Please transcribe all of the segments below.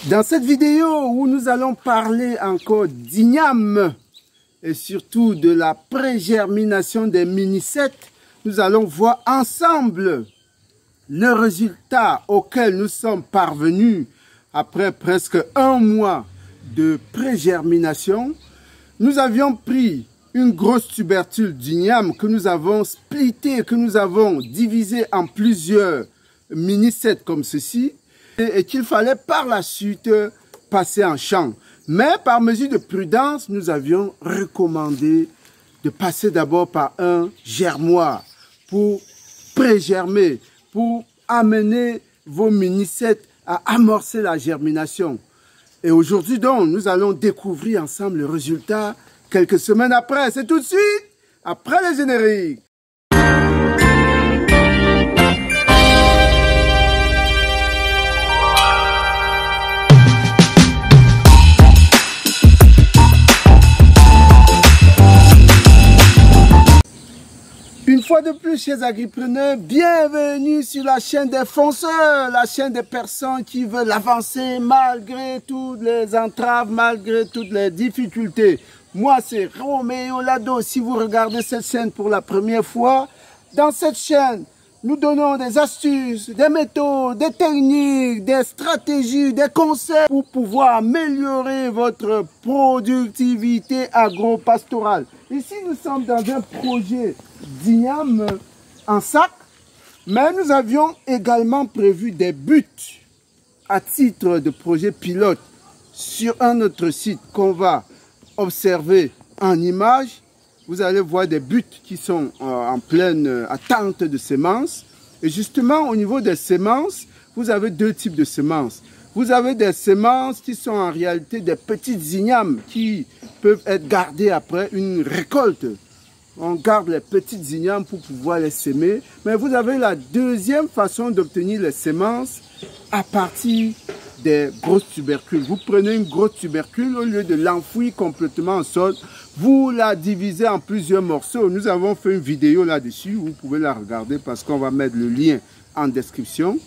Dans cette vidéo où nous allons parler encore d'igname et surtout de la pré-germination des mini-sets, nous allons voir ensemble le résultat auquel nous sommes parvenus après presque un mois de pré-germination. Nous avions pris une grosse tubercule d'igname que nous avons splitté, que nous avons divisé en plusieurs mini-sets comme ceci, et qu'il fallait par la suite passer en champ. Mais par mesure de prudence, nous avions recommandé de passer d'abord par un germoir pour pré-germer, pour amener vos mini-sets à amorcer la germination. Et aujourd'hui donc, nous allons découvrir ensemble le résultat quelques semaines après. C'est tout de suite après le générique. Une fois de plus, chers agripreneurs, bienvenue sur la chaîne des fonceurs, la chaîne des personnes qui veulent avancer malgré toutes les entraves, malgré toutes les difficultés. Moi, c'est Roméo Lado. Si vous regardez cette chaîne pour la première fois, dans cette chaîne, nous donnons des astuces, des méthodes, des techniques, des stratégies, des conseils pour pouvoir améliorer votre productivité agro-pastorale. Ici, nous sommes dans un projet d'igname en sac, mais nous avions également prévu des buts à titre de projet pilote sur un autre site qu'on va observer en image. Vous allez voir des buts qui sont en pleine attente de semences. Et justement, au niveau des semences, vous avez deux types de semences. Vous avez des semences qui sont en réalité des petites ignames qui peuvent être gardées après une récolte. On garde les petites ignames pour pouvoir les semer. Mais vous avez la deuxième façon d'obtenir les semences à partir des grosses tubercules. Vous prenez une grosse tubercule, au lieu de l'enfouir complètement au sol, vous la divisez en plusieurs morceaux. Nous avons fait une vidéo là-dessus, vous pouvez la regarder parce qu'on va mettre le lien en description.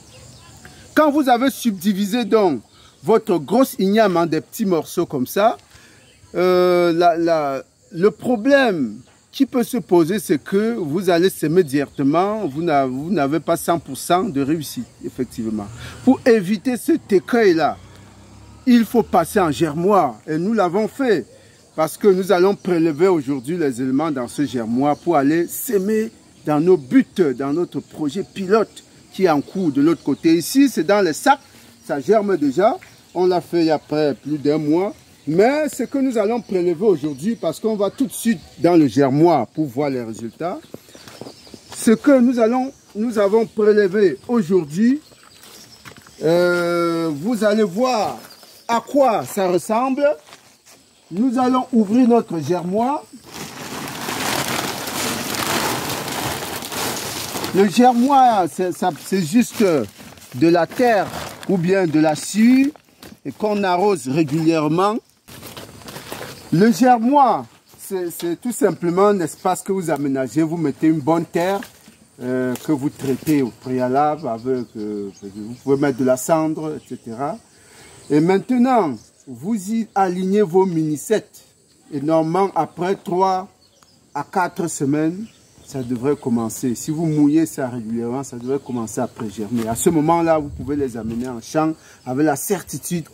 Quand vous avez subdivisé donc votre grosse igname en des petits morceaux comme ça, le problème qui peut se poser, c'est que vous allez semer directement, vous n'avez pas 100% de réussite, effectivement. Pour éviter cet écueil-là, il faut passer en germoir. Et nous l'avons fait, parce que nous allons prélever aujourd'hui les éléments dans ce germoir pour aller semer dans nos buts, dans notre projet pilote qui est en cours de l'autre côté. Ici, c'est dans les sacs, ça germe déjà. On l'a fait il y a plus d'un mois. Mais ce que nous allons prélever aujourd'hui, parce qu'on va tout de suite dans le germoir pour voir les résultats, ce que nous avons prélevé aujourd'hui, vous allez voir à quoi ça ressemble. Nous allons ouvrir notre germoir. Le germoir, c'est juste de la terre ou bien de la scie et qu'on arrose régulièrement. Le germoir, c'est tout simplement un espace que vous aménagez. Vous mettez une bonne terre que vous traitez au préalable avec, vous pouvez mettre de la cendre, etc. Et maintenant, vous y alignez vos mini-sets. Et normalement, après 3 à 4 semaines, ça devrait commencer. Si vous mouillez ça régulièrement, ça devrait commencer à pré-germer. À ce moment-là, vous pouvez les amener en champ avec la certitude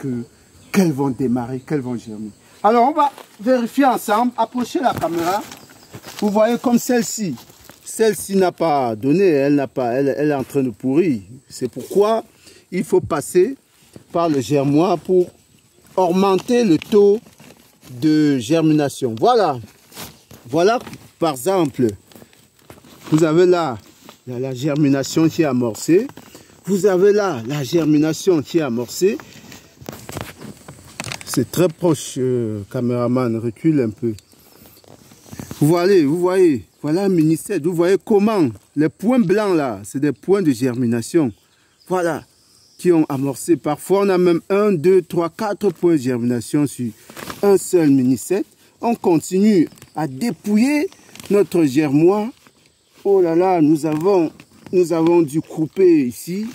qu'elles vont démarrer, qu'elles vont germer. Alors, on va vérifier ensemble. Approchez la caméra. Vous voyez comme celle-ci. Celle-ci n'a pas donné, elle est en train de pourrir. C'est pourquoi il faut passer par le germoir pour augmenter le taux de germination. Voilà. Voilà, par exemple, vous avez là la germination qui est amorcée. Vous avez là la germination qui est amorcée. C'est très proche, caméraman, recule un peu. Vous voyez, voilà un mini-set. Vous voyez comment les points blancs là, c'est des points de germination. Voilà, qui ont amorcé. Parfois, on a même 1, 2, 3, 4 points de germination sur un seul mini-set. On continue à dépouiller notre germoir. Oh là là, nous avons dû couper ici.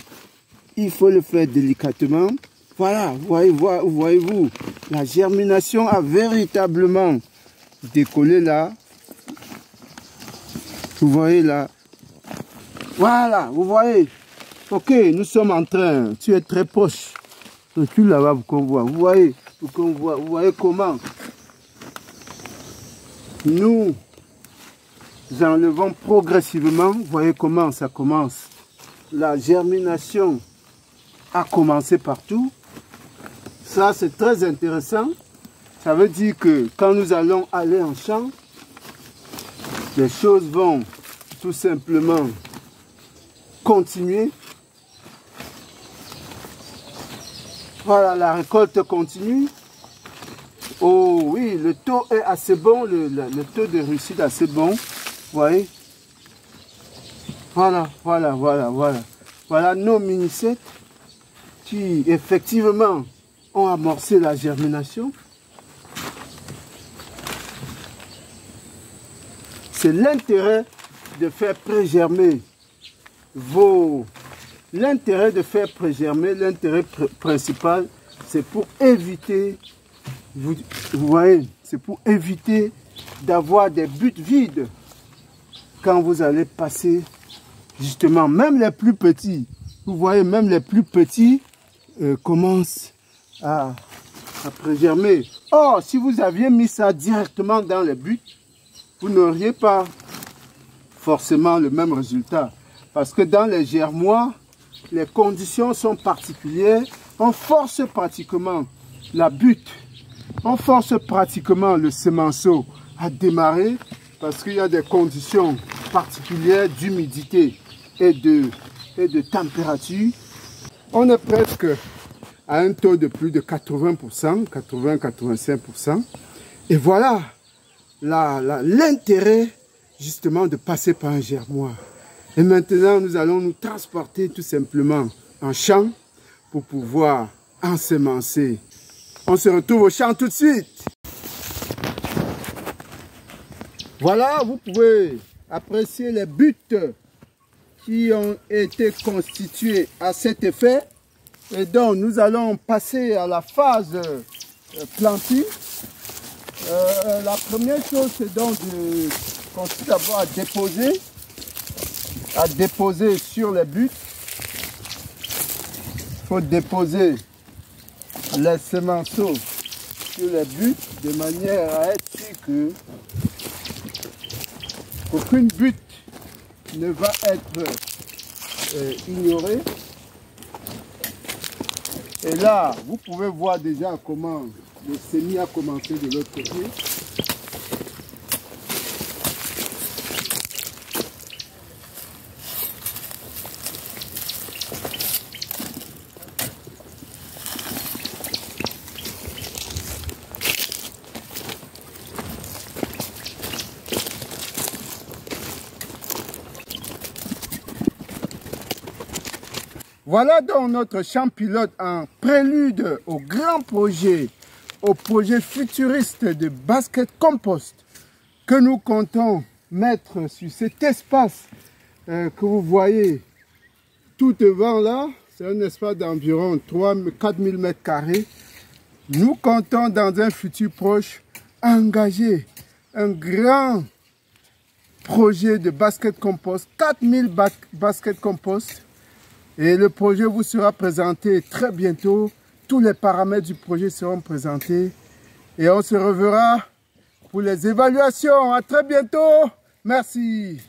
Il faut le faire délicatement. Voilà, voyez-vous, la germination a véritablement décollé là. Vous voyez là. Voilà, vous voyez. Ok, nous sommes en train, tu es très proche. Recule là-bas pour qu'on voit. Vous voyez, vous voyez comment nous enlevons progressivement. Vous voyez comment ça commence. La germination a commencé partout. Ça, c'est très intéressant. Ça veut dire que quand nous allons aller en champ, les choses vont tout simplement continuer. Voilà, la récolte continue. Oh oui, le taux est assez bon, le taux de réussite est assez bon. Vous voyez? Voilà. Voilà nos mini-sets qui effectivement ont amorcé la germination. C'est l'intérêt de faire pré-germer l'intérêt de faire pré-germer, l'intérêt principal, c'est pour éviter, vous voyez, c'est pour éviter d'avoir des buts vides quand vous allez passer, justement, même les plus petits, vous voyez, même les plus petits commencent à pré-germer. Or, si vous aviez mis ça directement dans les buts, vous n'auriez pas forcément le même résultat. Parce que dans les germoirs, les conditions sont particulières. On force pratiquement la butte, on force pratiquement le semenceau à démarrer parce qu'il y a des conditions particulières d'humidité et de température. On est presque à un taux de plus de 80%, 80-85%. Et voilà l'intérêt justement de passer par un germoir. Et maintenant, nous allons nous transporter tout simplement en champ pour pouvoir ensemencer. On se retrouve au champ tout de suite. Voilà, vous pouvez apprécier les buts qui ont été constitués à cet effet. Et donc, nous allons passer à la phase planting. La première chose, c'est donc de consiste d'abord à déposer sur les buts. Il faut déposer les semenceaux sur les buts de manière à être sûr qu'aucune butte ne va être ignorée. Et là, vous pouvez voir déjà comment le semis a commencé de l'autre côté. Voilà donc notre champ pilote en prélude au grand projet, au projet futuriste de basket compost que nous comptons mettre sur cet espace que vous voyez tout devant là. C'est un espace d'environ 4 000 m². Nous comptons dans un futur proche engager un grand projet de basket compost, 4000 basket compost. Et le projet vous sera présenté très bientôt. Tous les paramètres du projet seront présentés. Et on se reverra pour les évaluations. À très bientôt. Merci.